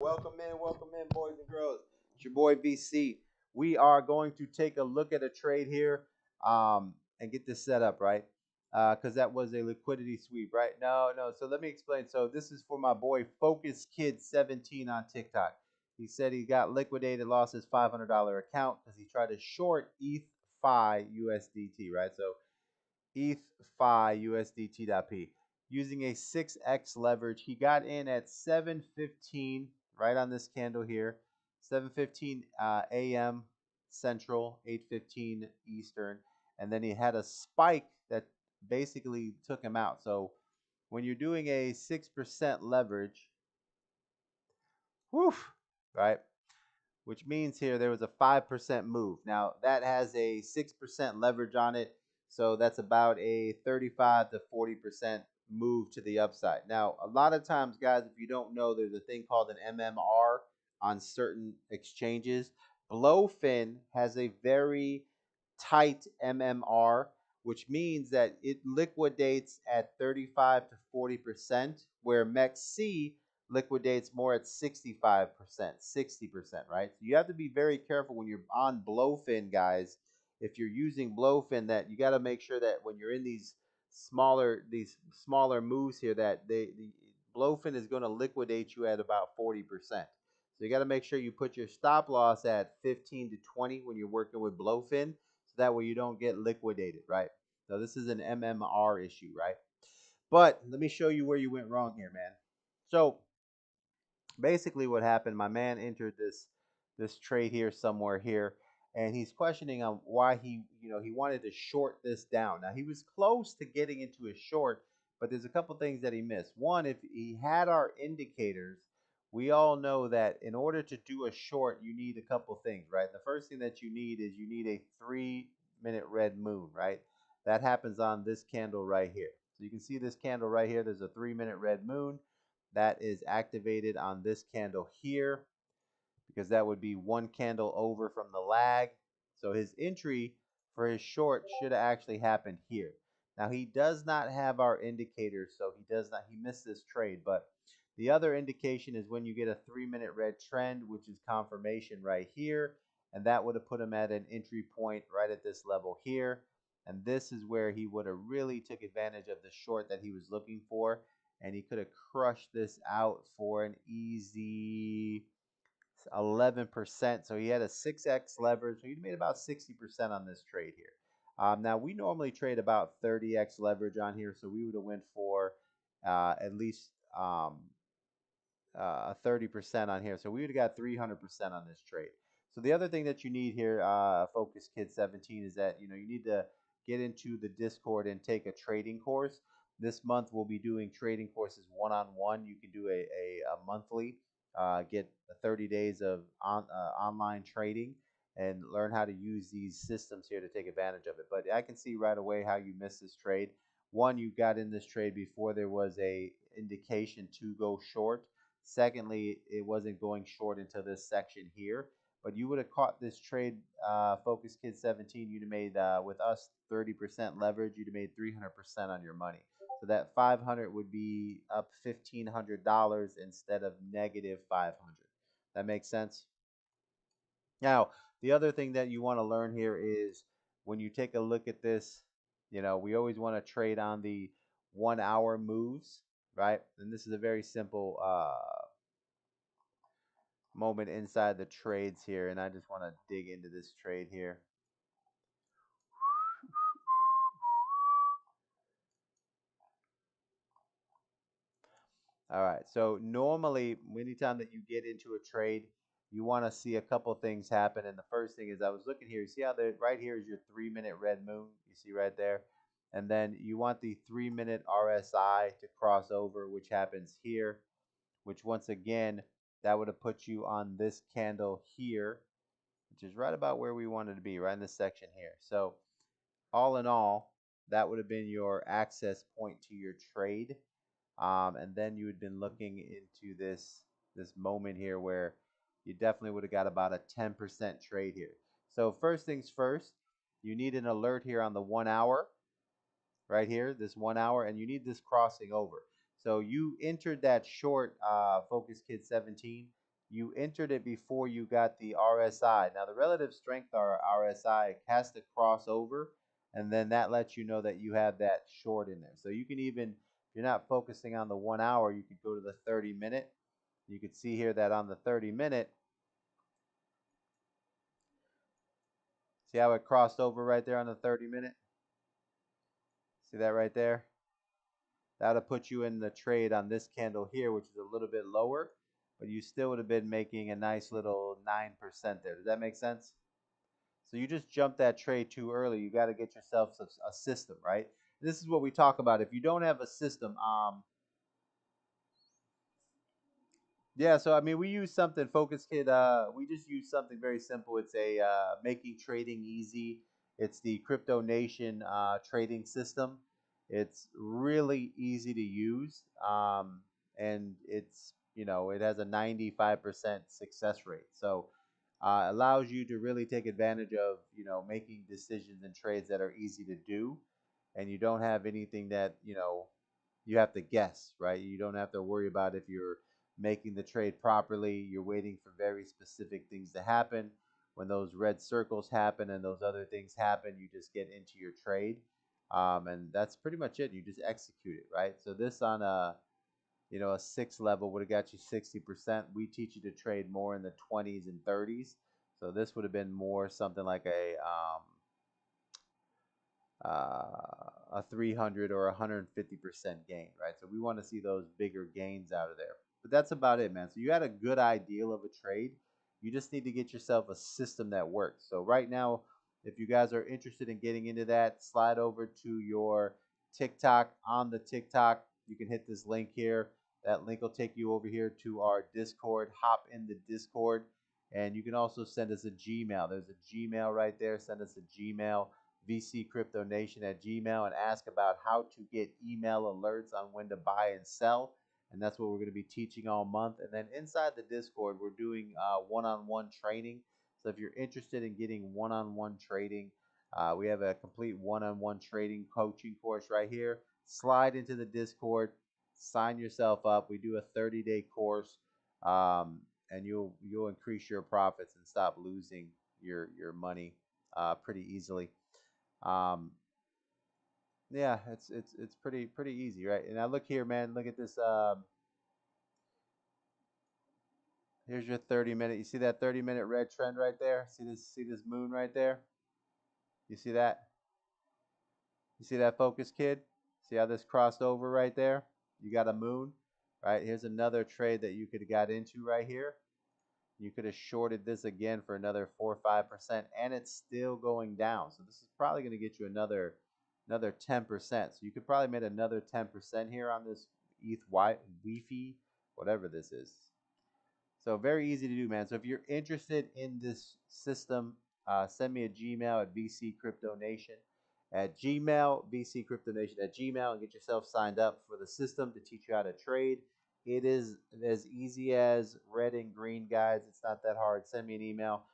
Welcome in, boys and girls. It's your boy VC. We are going to take a look at a trade here and get this set up, right? Because that was a liquidity sweep, right? No. So let me explain. So this is for my boy Focus Kid 17 on TikTok. He said he got liquidated, lost his $500 account because he tried to short ETH Fi USDT, right? So ETH Fi USDT.P. Using a 6x leverage, he got in at 7:15, right on this candle here, 7:15 a.m. Central, 8:15 Eastern, and then he had a spike that basically took him out. So when you're doing a 6% leverage, woof, right? Which means here there was a 5% move. Now that has a 6% leverage on it, so that's about a 35 to 40% move to the upside. Now, a lot of times, guys, if you don't know, there's a thing called an MMR on certain exchanges. Blowfin has a very tight MMR, which means that it liquidates at 35 to 40%, where MEXC liquidates more at 65%, 60%, right? So you have to be very careful when you're on blowfin, guys. If you're using blowfin, that you got to make sure that when you're in these smaller moves here, that the blowfin is going to liquidate you at about 40%. So you got to make sure you put your stop loss at 15 to 20 when you're working with blowfin, so that way you don't get liquidated, right? So this is an MMR issue, right? But let me show you where you went wrong here, man. So basically what happened, my man entered this trade here somewhere here, and he's questioning on why he wanted to short this down. Now he was close to getting into a short, but there's a couple things that he missed. One, if he had our indicators, we all know that in order to do a short, you need a couple things, right? The first thing that you need is you need a 3-minute red moon, right? That happens on this candle right here. So you can see this candle right here. There's a 3-minute red moon that is activated on this candle here, because that would be one candle over from the lag. So his entry for his short should have actually happened here. Now he does not have our indicators, so he missed this trade. But the other indication is when you get a 3-minute red trend, which is confirmation right here, and that would have put him at an entry point right at this level here. And this is where he would have really took advantage of the short that he was looking for, and he could have crushed this out for an easy 11%. So he had a 6x leverage. So he made about 60% on this trade here. Now we normally trade about 30x leverage on here, so we would have went for at least 30% on here. So we would have got 300% on this trade. So the other thing that you need here, Focus Kid 17, is that you need to get into the Discord and take a trading course. This month we'll be doing trading courses one-on-one. You can do a monthly, get 30 days of online trading and learn how to use these systems here to take advantage of it. But I can see right away how you missed this trade. One, you got in this trade before there was a indication to go short. Secondly, it wasn't going short until this section here. But you would have caught this trade, Focus Kid 17. You'd have made, with us, 30% leverage. You'd have made 300% on your money. So that 500 would be up $1,500 instead of negative 500. That makes sense? Now, the other thing that you want to learn here is when you take a look at this, we always want to trade on the 1 hour moves, right? And this is a very simple moment inside the trades here, and I just want to dig into this trade here. All right. So normally, anytime that you get into a trade, you want to see a couple things happen. And the first thing is, I was looking here. You see how right here is your 3-minute red moon? You see right there? And then you want the 3-minute RSI to cross over, which happens here, which once again, that would have put you on this candle here, which is right about where we wanted to be, right in this section here. So all in all, that would have been your access point to your trade. And then you had been looking into this moment here where you definitely would have got about a 10% trade here. So first things first, you need an alert here on the 1 hour, right here, this 1 hour, and you need this crossing over. So you entered that short, Focus Kid 17. you entered it before you got the RSI. Now the relative strength or RSI has to cross over, and then that lets you know that you have that short in there. So you can even, if you're not focusing on the 1 hour, you could go to the 30 minute. You could see here that on the 30 minute, see how it crossed over right there on the 30 minute? See that right there? That'll put you in the trade on this candle here, which is a little bit lower, but you still would have been making a nice little 9% there. Does that make sense? So you just jumped that trade too early. You got to get yourself a system, right? This is what we talk about. If you don't have a system, yeah, so I mean, we use something Focus Kit. We just use something very simple. It's a making trading easy. It's the Crypto Nation trading system. It's really easy to use, and it's it has a 95% success rate. So allows you to really take advantage of making decisions and trades that are easy to do, and you don't have anything that you have to guess, right? You don't have to worry about if you're making the trade properly. You're waiting for very specific things to happen. When those red circles happen and those other things happen, you just get into your trade. And that's pretty much it. You just execute it, right? So this on a 6 level would have got you 60%. We teach you to trade more in the 20s and 30s. So this would have been more something like a 300 or 150% gain, right? So we want to see those bigger gains out of there. But that's about it, man. So you had a good idea of a trade. You just need to get yourself a system that works. So right now, if you guys are interested in getting into that, slide over to your TikTok. On the TikTok, you can hit this link here. That link will take you over here to our Discord. Hop in the Discord. And you can also send us a Gmail. There's a Gmail right there. Send us a Gmail vccryptonation at gmail and ask about how to get email alerts on when to buy and sell. And that's what we're going to be teaching all month. And then inside the Discord, we're doing one-on-one training. So if you're interested in getting one-on-one trading, we have a complete one-on-one trading coaching course right here. Slide into the Discord, sign yourself up. We do a 30-day course, and you'll increase your profits and stop losing your money pretty easily. Um, yeah, it's pretty easy, right? And I look here, man. Look at this. Here's your 30 minute. You see that 30 minute red trend right there? See this moon right there? You see that? You see that focus, kid? See how this crossed over right there? You got a moon, right? Here's another trade that you could have got into right here. You could have shorted this again for another 4 or 5%, and it's still going down. So this is probably going to get you another 10%. So you could probably make another 10% here on this ETH Wi-Fi, whatever this is. So very easy to do, man. So if you're interested in this system, send me a Gmail at vccryptonation at Gmail, vccryptonation at Gmail, and get yourself signed up for the system to teach you how to trade. It is as easy as red and green, guys. It's not that hard. Send me an email.